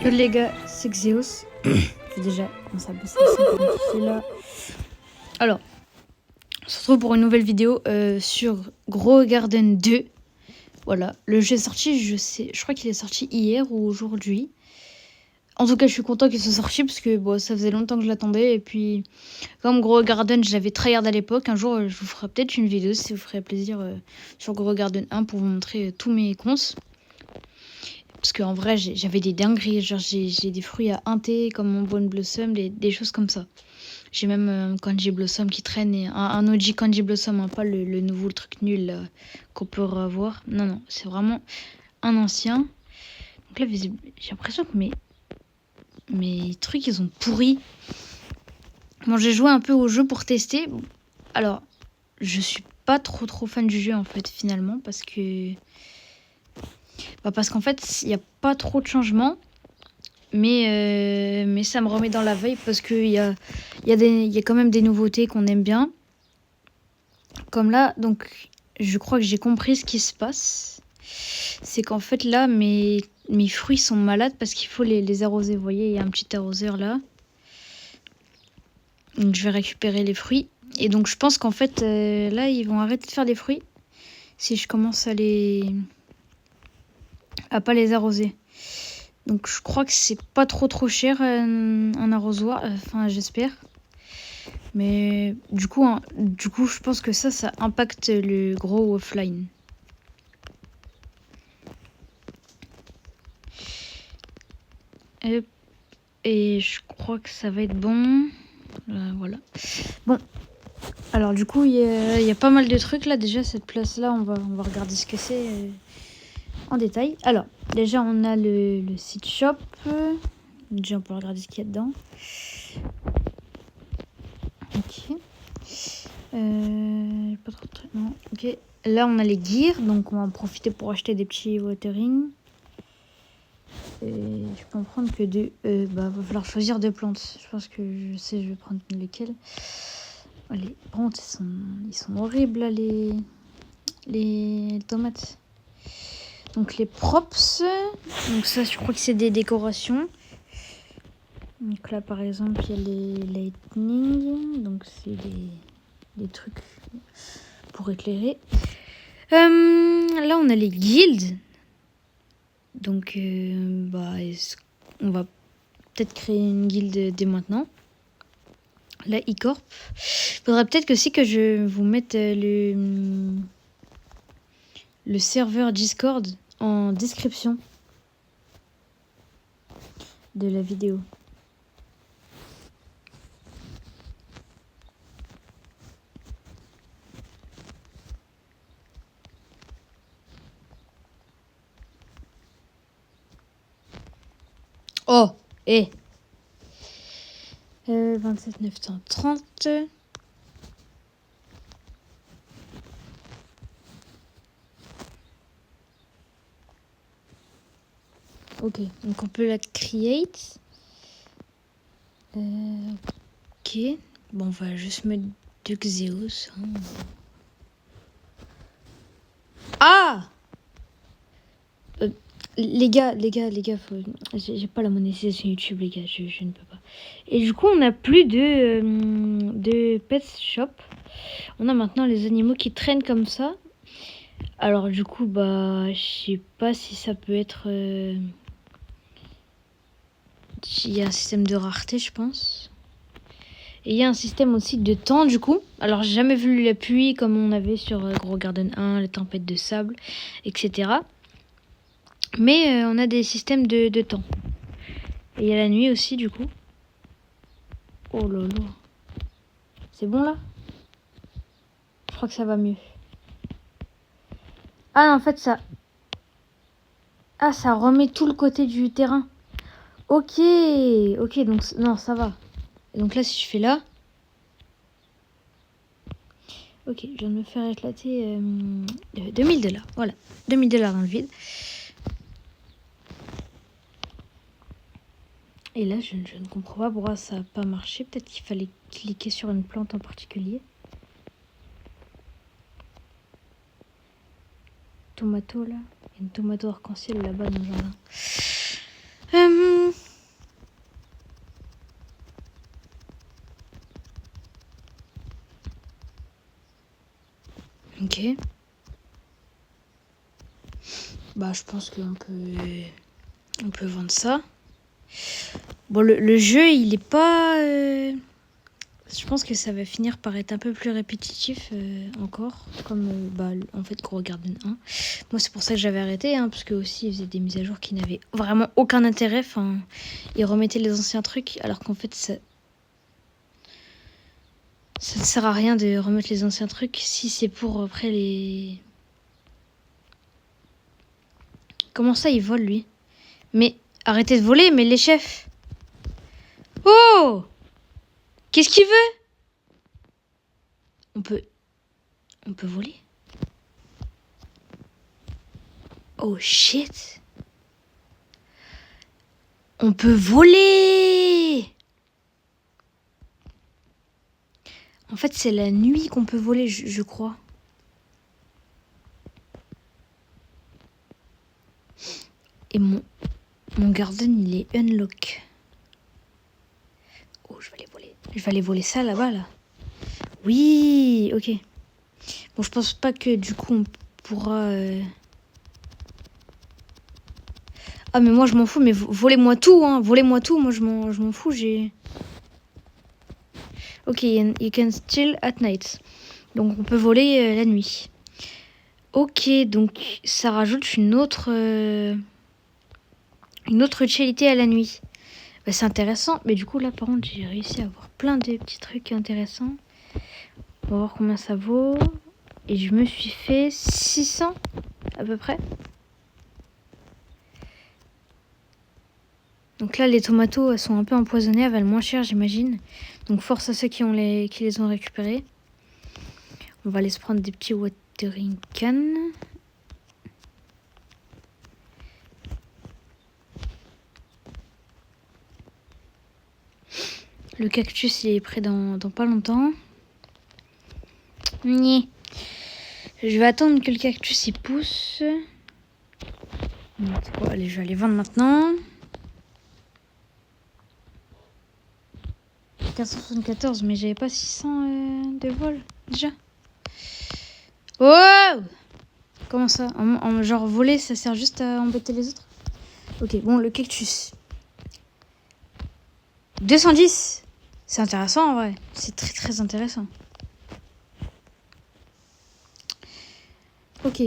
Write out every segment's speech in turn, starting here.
Yo les gars, c'est Xeos. Je vais déjà commencer à baisser là. Alors, on se retrouve pour une nouvelle vidéo sur Grow Garden 2. Voilà, le jeu est sorti, je crois qu'il est sorti hier ou aujourd'hui. En tout cas, je suis content qu'il soit sorti parce que bon, ça faisait longtemps que je l'attendais. Et puis, comme Grow Garden, je l'avais tryhard à l'époque. Un jour, je vous ferai peut-être une vidéo si vous ferait plaisir sur Grow Garden 1 pour vous montrer tous mes cons. Parce qu'en vrai, j'avais des dingueries. Genre, j'ai des fruits à 1 thé, comme mon Bonne Blossom, des choses comme ça. J'ai même Candy Blossom qui traîne, et un OG Candy Blossom, hein, pas le nouveau, le truc nul qu'on peut revoir. Non, non, c'est vraiment un ancien. Donc là, j'ai l'impression que mes trucs, ils ont pourri. Bon, j'ai joué un peu au jeu pour tester. Alors, je suis pas trop fan du jeu, en fait, finalement, parce que... parce qu'en fait, il n'y a pas trop de changements. Mais ça me remet dans la veille parce qu'il y a quand même des nouveautés qu'on aime bien. Comme là, donc je crois que j'ai compris ce qui se passe. C'est qu'en fait là, mes fruits sont malades parce qu'il faut les arroser. Vous voyez, il y a un petit arroseur là. Donc je vais récupérer les fruits. Et donc je pense qu'en fait, là, ils vont arrêter de faire des fruits si je commence à pas les arroser. Donc je crois que c'est pas trop cher un arrosoir, enfin j'espère. Mais du coup je pense que ça impacte le gros offline. Et je crois que ça va être bon. Voilà. Bon. Alors du coup il y a pas mal de trucs là. Déjà cette place là, on va regarder ce que c'est en détail. Alors déjà on a le site shop. Déjà on peut regarder ce qu'il y a dedans. Ok. Pas trop de trucs, non. Ok. Là on a les gears, donc on va en profiter pour acheter des petits watering. Et je peux en prendre que deux. Va falloir choisir deux plantes. Je pense que je sais, je vais prendre lesquelles. Les plantes, ils sont horribles là, les tomates. Donc les props. Donc ça, je crois que c'est des décorations. Donc là, par exemple, il y a les lightning. Donc c'est des trucs pour éclairer. Là, on a les guilds. Donc, on va peut-être créer une guilde dès maintenant. La e-corp. Faudrait peut-être que je vous mette le serveur Discord en description de la vidéo. Oh, 27 930. Ok, donc on peut la create. Ok, bon, on va juste mettre de Xeos. Hein. Ah, les gars, j'ai pas la monétisation YouTube, les gars, je ne peux pas. Et du coup, on n'a plus de pet shop. On a maintenant les animaux qui traînent comme ça. Alors du coup, je sais pas si ça peut être... Il y a un système de rareté, je pense. Et il y a un système aussi de temps, du coup. Alors, j'ai jamais vu la pluie comme on avait sur Grow Garden 1, les tempêtes de sable, etc. Mais on a des systèmes de temps. Et il y a la nuit aussi, du coup. Oh là là. C'est bon, là? Je crois que ça va mieux. Ah, non, en fait, ça... Ah, ça remet tout le côté du terrain. Ok, donc... Non, ça va. Et donc là, si je fais là... Ok, je viens de me faire éclater 2000$. Voilà, 2000$ dans le vide. Et là, je ne comprends pas pourquoi ça n'a pas marché. Peut-être qu'il fallait cliquer sur une plante en particulier. Tomato, là. Il y a une tomato arc-en-ciel là-bas dans le jardin. Ok. Bah, je pense qu'on peut vendre ça. Bon, le jeu, il est pas... Je pense que ça va finir par être un peu plus répétitif encore, comme en fait Grow Garden 1. Moi, c'est pour ça que j'avais arrêté, hein, parce que aussi ils faisaient des mises à jour qui n'avaient vraiment aucun intérêt. Enfin, ils remettaient les anciens trucs, alors qu'en fait, ça ne sert à rien de remettre les anciens trucs si c'est pour après les... Comment ça, il vole, lui? Mais arrêtez de voler, mais les chefs... Oh! Qu'est-ce qu'il veut? On peut voler? Oh shit! On peut voler! En fait, c'est la nuit qu'on peut voler, je crois. Et mon garden, il est unlock. Oh, je vais aller voler. Je vais aller voler ça là-bas, là. Oui, ok. Bon, je pense pas que du coup, on pourra... Ah, mais moi, je m'en fous. Mais volez-moi tout, hein. Volez-moi tout. Moi, je m'en fous. J'ai... Ok, you can steal at night. Donc, on peut voler la nuit. Ok, donc ça rajoute une autre utilité à la nuit. Bah, c'est intéressant, mais du coup là par contre j'ai réussi à avoir plein de petits trucs intéressants. On va voir combien ça vaut. Et je me suis fait 600 à peu près. Donc là les tomatos elles sont un peu empoisonnées, elles valent moins cher j'imagine. Donc force à ceux qui les ont récupérées. On va aller se prendre des petits watering cans. Le cactus il est prêt dans pas longtemps. Ni. Je vais attendre que le cactus il pousse. Bon, allez, je vais aller vendre maintenant. 474, mais j'avais pas 600 de vol déjà. Oh! Comment ça? Genre voler, ça sert juste à embêter les autres? Ok, bon, le cactus. 210. C'est intéressant en vrai. C'est très très intéressant. Ok.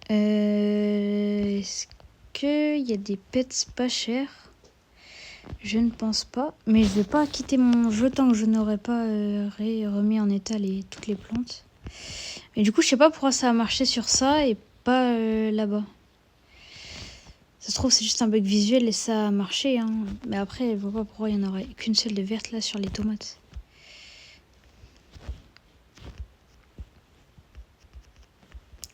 Est-ce qu'il y a des pets pas chers? Je ne pense pas. Mais je vais pas quitter mon jeu tant que je n'aurai pas remis en état toutes les plantes. Mais du coup, je sais pas pourquoi ça a marché sur ça et pas là-bas. Ça se trouve, c'est juste un bug visuel et ça a marché. Hein. Mais après, je vois pas pourquoi il n'y en aurait qu'une seule de verte là sur les tomates.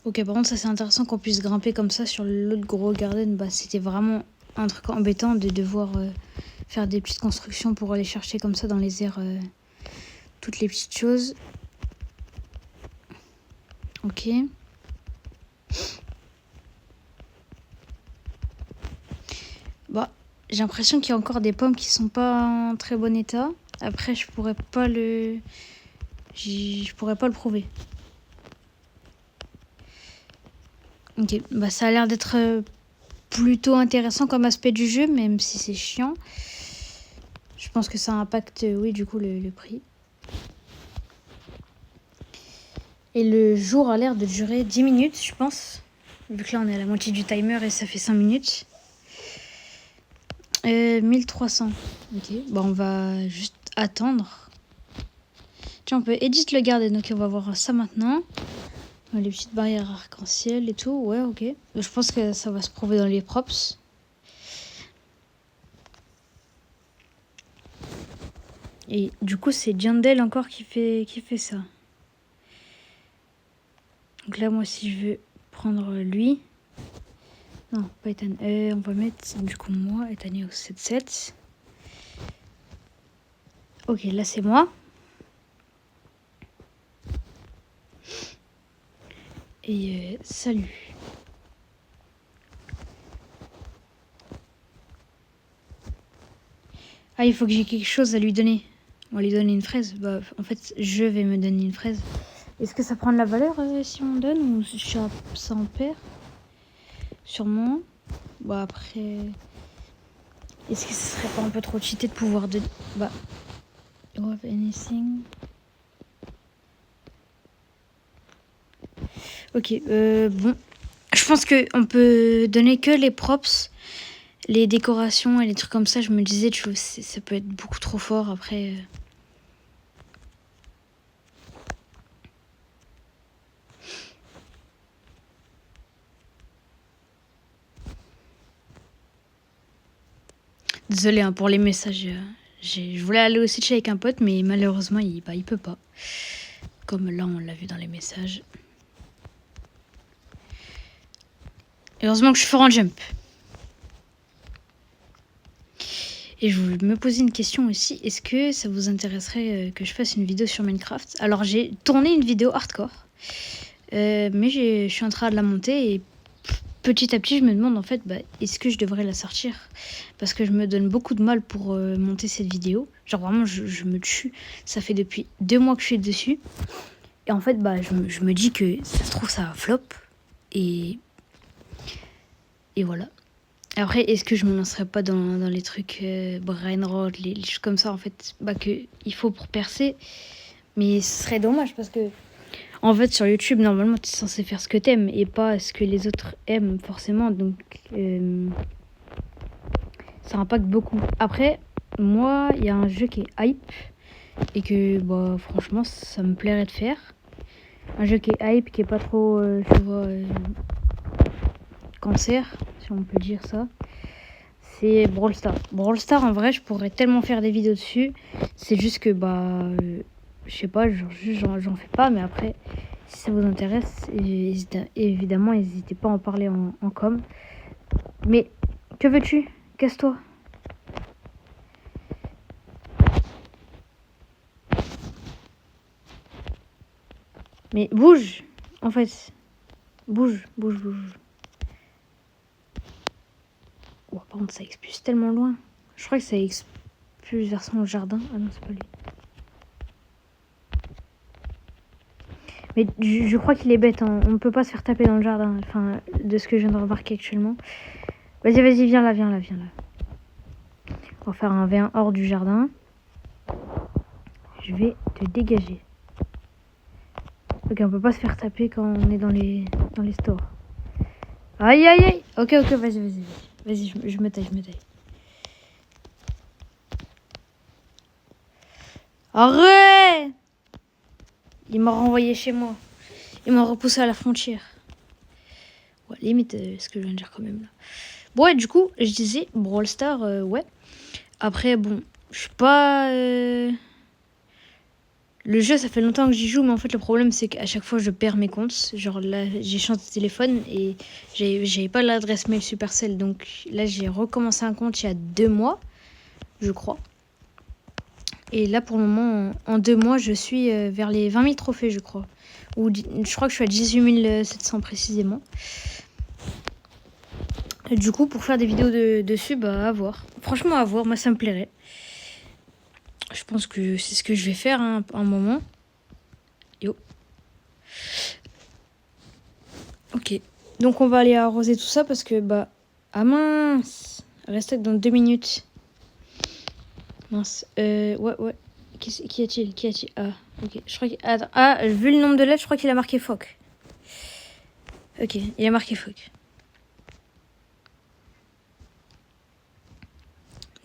Ok, par contre, ça c'est intéressant qu'on puisse grimper comme ça sur l'autre gros garden. Bah, c'était vraiment un truc embêtant de devoir faire des petites constructions pour aller chercher comme ça dans les airs toutes les petites choses. Ok. Bah, j'ai l'impression qu'il y a encore des pommes qui sont pas en très bon état. Après, je pourrais pas le prouver. Ok, bah ça a l'air d'être plutôt intéressant comme aspect du jeu, même si c'est chiant. Je pense que ça impacte, oui, du coup, le prix. Et le jour a l'air de durer 10 minutes, je pense. Vu que là, on est à la moitié du timer et ça fait 5 minutes. 1300. Ok, bah on va juste attendre. Tiens, on peut edit le garder, donc on va voir ça maintenant. Les petites barrières arc-en-ciel et tout, ouais, ok. Je pense que ça va se prouver dans les props. Et du coup, c'est Jandel encore qui fait ça. Donc là, moi, si je veux prendre lui... Non, pas Ethan. On va mettre, du coup, moi, Ethan au 7-7. Ok, là, c'est moi. Et salut. Ah, il faut que j'ai quelque chose à lui donner. On va lui donner une fraise. Bah, en fait, je vais me donner une fraise. Est-ce que ça prend de la valeur si on donne ou ça en perd? Sûrement. Bah, après... Est-ce que ce serait pas un peu trop cheaté de pouvoir donner... Bah... You have anything? Ok, bon. Je pense qu'on peut donner que les props, les décorations et les trucs comme ça. Je me disais, tu vois, ça peut être beaucoup trop fort après. Désolée hein, pour les messages. Je voulais aller au Switch avec un pote, mais malheureusement, il peut pas. Comme là, on l'a vu dans les messages. Et heureusement que je suis fort en jump. Et je voulais me poser une question aussi. Est-ce que ça vous intéresserait que je fasse une vidéo sur Minecraft? Alors, j'ai tourné une vidéo hardcore. Mais je suis en train de la monter et petit à petit, je me demande en fait, est-ce que je devrais la sortir? Parce que je me donne beaucoup de mal pour monter cette vidéo. Genre vraiment, je me tue. Ça fait depuis 2 mois que je suis dessus. Et en fait, je me dis que ça se trouve, ça va flop. Et voilà. Après, est-ce que je me lancerai pas dans les trucs brainrot, les choses comme ça, en fait, qu'il faut pour percer. Mais ce serait dommage parce que, en fait, sur YouTube, normalement, tu es censé faire ce que t'aimes et pas ce que les autres aiment, forcément. Donc, ça impacte beaucoup. Après, moi, il y a un jeu qui est hype et que, franchement, ça me plairait de faire. Un jeu qui est hype, qui est pas trop, tu vois, cancer, si on peut dire ça. C'est Brawl Stars. Brawl Stars, en vrai, je pourrais tellement faire des vidéos dessus. C'est juste que, je sais pas, j'en fais pas. Mais après, si ça vous intéresse, évidemment, n'hésitez pas à en parler en com. Mais, que veux-tu? Casse-toi. Mais bouge, en fait. Bouge. Oh, par contre, ça expulse tellement loin. Je crois que ça expulse vers son jardin. Ah non, c'est pas lui. Mais je crois qu'il est bête. Hein. On ne peut pas se faire taper dans le jardin. Enfin, de ce que je viens de remarquer actuellement. Vas-y, viens là. On va faire un V1 hors du jardin. Je vais te dégager. Ok, on peut pas se faire taper quand on est dans les stores. Aïe. Ok, vas-y. Vas-y, je me taille. Arrête! Il m'a renvoyé chez moi. Il m'a repoussé à la frontière. Ouais, limite, ce que je viens de dire quand même là. Bon, ouais, du coup, je disais, Brawl Stars, ouais. Après, bon, je suis pas... Le jeu, ça fait longtemps que j'y joue, mais en fait, le problème, c'est qu'à chaque fois, je perds mes comptes. Genre là, j'ai changé de téléphone et j'avais pas l'adresse mail Supercell. Donc là, j'ai recommencé un compte il y a 2 mois, je crois. Et là, pour le moment, en 2 mois, je suis vers les 20 000 trophées, je crois. Ou je crois que je suis à 18 700 précisément. Et du coup, pour faire des vidéos dessus, à voir. Franchement, à voir, moi, ça me plairait. Je pense que c'est ce que je vais faire un moment. Yo. Ok. Donc on va aller arroser tout ça parce que ah mince. Reste dans 2 minutes. Mince. Ouais. Qui a-t-il? Ah, ok. Je crois attends. Ah, vu le nombre de lettres, je crois qu'il a marqué phoque. Ok, il a marqué phoque.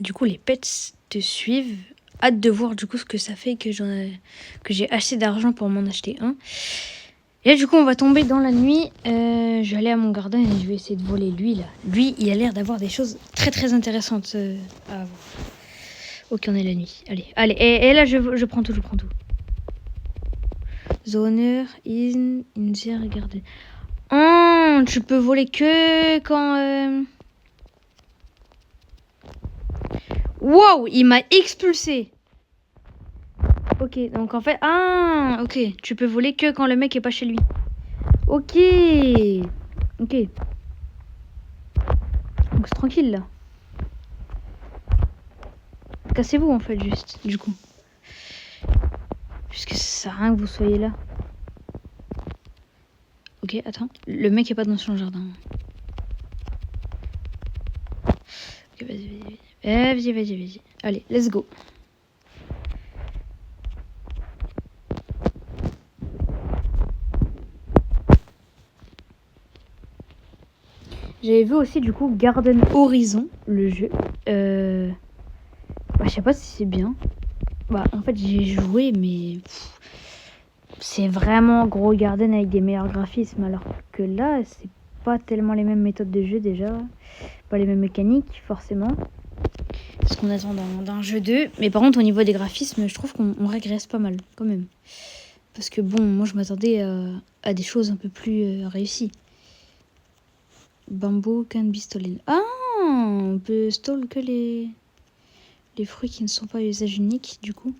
Du coup, les pets te suivent. Hâte de voir du coup ce que ça fait que j'ai assez d'argent pour m'en acheter un. Et là, du coup, on va tomber dans la nuit. Je vais aller à mon jardin et je vais essayer de voler lui là. Lui, il a l'air d'avoir des choses très très intéressantes à avoir. Ok, on est la nuit. Allez. Et là, je prends tout. The owner is in the garden. Oh, tu peux voler que quand... Wow, il m'a expulsé. Ok, donc en fait... Ah, ok. Tu peux voler que quand le mec est pas chez lui. Ok. Donc c'est tranquille là. Cassez-vous en fait, juste, du coup. Puisque ça sert à rien que vous soyez là. Ok, attends. Le mec est pas dans son jardin. Ok, vas-y. Allez, let's go. J'avais vu aussi du coup Garden Horizon, le jeu. Je sais pas si c'est bien. En fait j'ai joué mais c'est vraiment Gros Garden avec des meilleurs graphismes, alors que là c'est pas tellement les mêmes méthodes de jeu déjà, pas les mêmes mécaniques forcément. Ce qu'on attend d'un jeu 2. Mais par contre au niveau des graphismes je trouve qu'on régresse pas mal quand même. Parce que bon, moi je m'attendais à des choses un peu plus réussies. Bamboo can be stolen. Ah, on peut stall que les fruits qui ne sont pas à usage unique, du coup.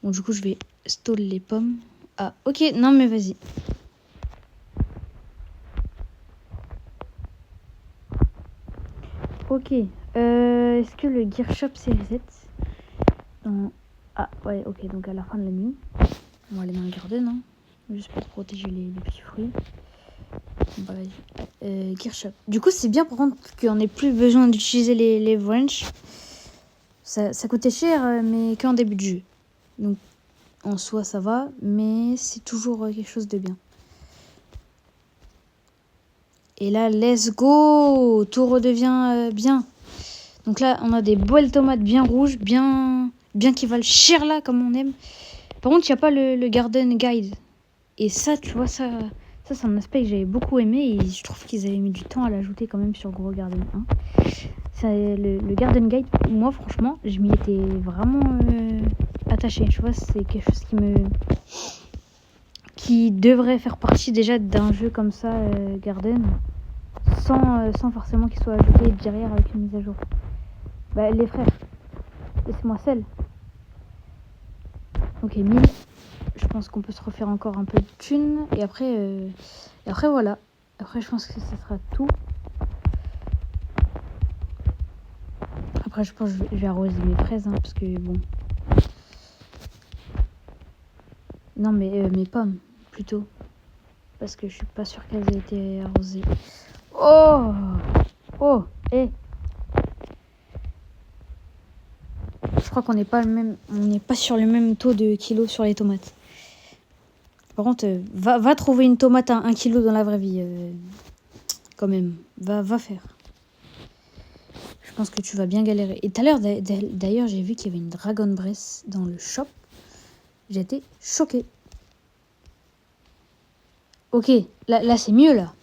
Bon, du coup, je vais stall les pommes. Ah, ok, non, mais vas-y. Ok, est-ce que le gear shop c'est reset Ah, ouais, ok, donc à la fin de la nuit. On va aller dans le garden, hein, juste pour protéger les petits fruits. Bah, gear shop. Du coup, c'est bien par contre qu'on n'ait plus besoin d'utiliser les branches. Ça coûtait cher, mais qu'en début de jeu. Donc, en soi, ça va, mais c'est toujours quelque chose de bien. Et là, let's go! Tout redevient bien. Donc là, on a des belles tomates bien rouges, bien qui valent cher là, comme on aime. Par contre, il n'y a pas le Garden Guide. Et ça, tu vois, ça c'est un aspect que j'avais beaucoup aimé. Et je trouve qu'ils avaient mis du temps à l'ajouter quand même sur Gros Garden 1. Le Garden Guide, moi franchement, je m'y étais vraiment attachée. Tu vois, c'est quelque chose qui devrait faire partie déjà d'un jeu comme ça, Garden, sans forcément qu'il soit ajouté derrière avec une mise à jour. Les frères, laissez-moi seul. Ok, 1000. Je pense qu'on peut se refaire encore un peu de thunes. Et après voilà. Après, je pense que ça sera tout. Après, je pense que je vais arroser mes fraises, hein, parce que bon. Non, mais mes pommes, plutôt. Parce que je suis pas sûre qu'elles aient été arrosées. Oh! Je crois qu'on n'est pas sur le même taux de kilos sur les tomates. Par contre, va trouver une tomate à 1 kilo dans la vraie vie. Quand même, va faire. Je pense que tu vas bien galérer. Et tout à l'heure, d'ailleurs, j'ai vu qu'il y avait une Dragon Breath dans le shop. J'étais choquée. Ok, là c'est mieux là.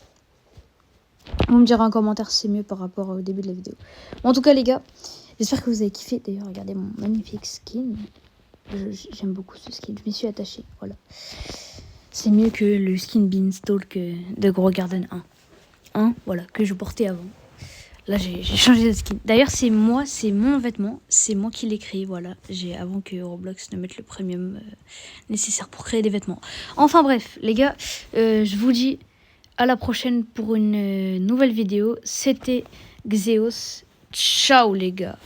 Vous me direz en commentaire si c'est mieux par rapport au début de la vidéo. Bon, en tout cas les gars, j'espère que vous avez kiffé. D'ailleurs, regardez mon magnifique skin. J'aime beaucoup ce skin, je m'y suis attachée. Voilà. C'est mieux que le skin Beanstalk de Gros Garden 1. Voilà, que je portais avant. Là, j'ai changé de skin. D'ailleurs, c'est mon vêtement. C'est moi qui l'ai créé, voilà. Avant que Roblox ne mette le premium nécessaire pour créer des vêtements. Enfin bref, les gars, je vous dis à la prochaine pour une nouvelle vidéo. C'était Xeos. Ciao les gars.